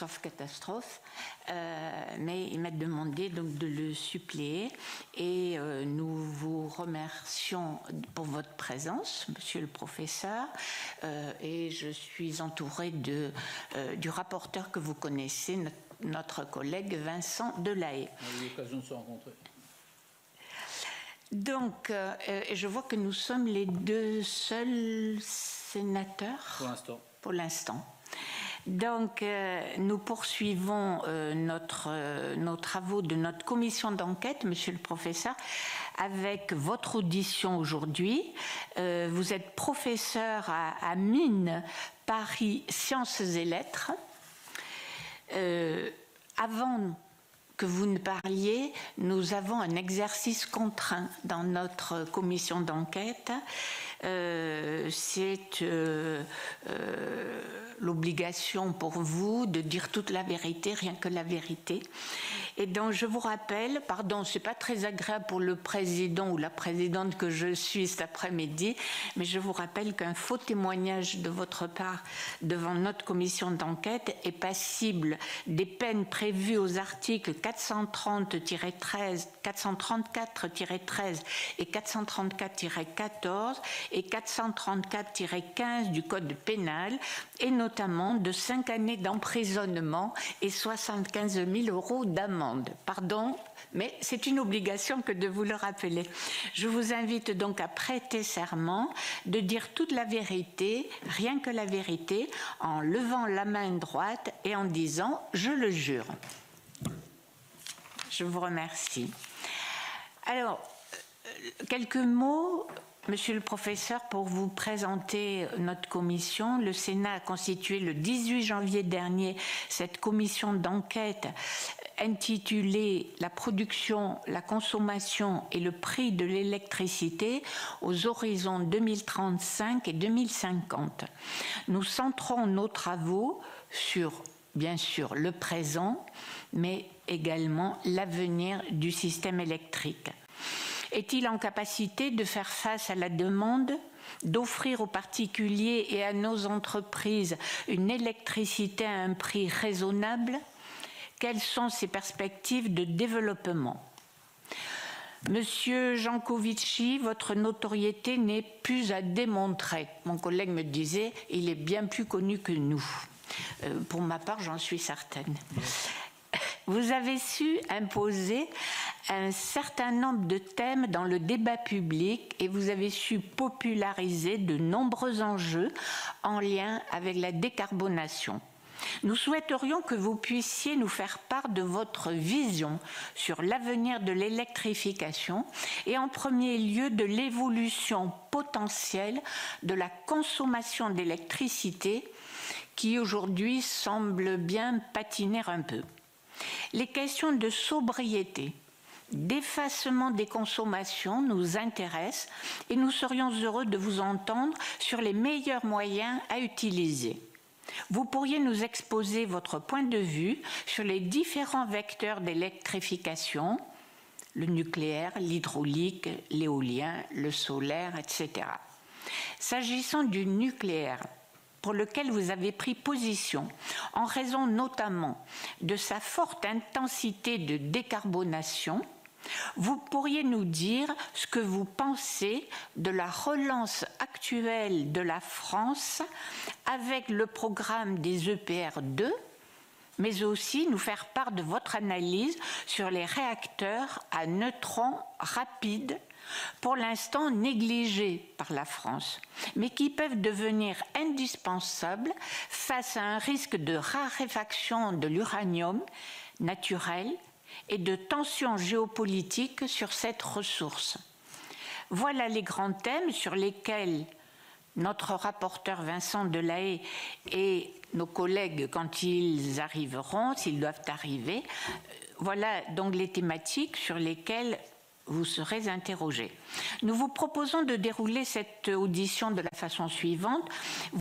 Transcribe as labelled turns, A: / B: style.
A: sauf catastrophe, mais il m'a demandé donc de le suppléer et nous vous remercions pour votre présence, monsieur le professeur, et je suis entourée du rapporteur que vous connaissez, notre collègue Vincent Delahaye.
B: On a eu l'occasion de se rencontrer.
A: Donc, je vois que nous sommes les deux seuls sénateurs.
B: Pour l'instant.
A: Pour l'instant. Donc, nous poursuivons nos travaux de notre commission d'enquête, monsieur le professeur, avec votre audition aujourd'hui. Vous êtes professeur à Mines, Paris Sciences et Lettres. Avant que vous ne parliez, nous avons un exercice contraint dans notre commission d'enquête. C'est l'obligation pour vous de dire toute la vérité, rien que la vérité. Et donc je vous rappelle, pardon, c'est pas très agréable pour le président ou la présidente que je suis cet après-midi, mais je vous rappelle qu'un faux témoignage de votre part devant notre commission d'enquête est passible des peines prévues aux articles 430-13, 434-13 et 434-14 et 434-15 du Code pénal, et notamment de 5 années d'emprisonnement et 75 000 € d'amende. Pardon, mais c'est une obligation que de vous le rappeler. Je vous invite donc à prêter serment, de dire toute la vérité, rien que la vérité, en levant la main droite et en disant « je le jure ». Je vous remercie. Alors, quelques mots, monsieur le professeur, pour vous présenter notre commission. Le Sénat a constitué le 18 janvier dernier cette commission d'enquête intitulée « La production, la consommation et le prix de l'électricité aux horizons 2035 et 2050 ». Nous centrons nos travaux sur, bien sûr, le présent, mais également l'avenir du système électrique. Est-il en capacité de faire face à la demande, d'offrir aux particuliers et à nos entreprises une électricité à un prix raisonnable? Quelles sont ses perspectives de développement? Monsieur Jancovici, votre notoriété n'est plus à démontrer. Mon collègue me disait, il est bien plus connu que nous. Pour ma part, j'en suis certaine. Vous avez su imposer un certain nombre de thèmes dans le débat public et vous avez su populariser de nombreux enjeux en lien avec la décarbonation. Nous souhaiterions que vous puissiez nous faire part de votre vision sur l'avenir de l'électrification et en premier lieu de l'évolution potentielle de la consommation d'électricité qui aujourd'hui semble bien patiner un peu. Les questions de sobriété, d'effacement des consommations nous intéressent et nous serions heureux de vous entendre sur les meilleurs moyens à utiliser. Vous pourriez nous exposer votre point de vue sur les différents vecteurs d'électrification, le nucléaire, l'hydraulique, l'éolien, le solaire, etc. S'agissant du nucléaire, pour lequel vous avez pris position, en raison notamment de sa forte intensité de décarbonation, vous pourriez nous dire ce que vous pensez de la relance actuelle de la France avec le programme des EPR2, mais aussi nous faire part de votre analyse sur les réacteurs à neutrons rapides, pour l'instant négligés par la France, mais qui peuvent devenir indispensables face à un risque de raréfaction de l'uranium naturel et de tensions géopolitiques sur cette ressource. Voilà les grands thèmes sur lesquels notre rapporteur Vincent Delahaye et nos collègues, quand ils arriveront, s'ils doivent arriver, voilà donc les thématiques sur lesquelles vous serez interrogés. Nous vous proposons de dérouler cette audition de la façon suivante.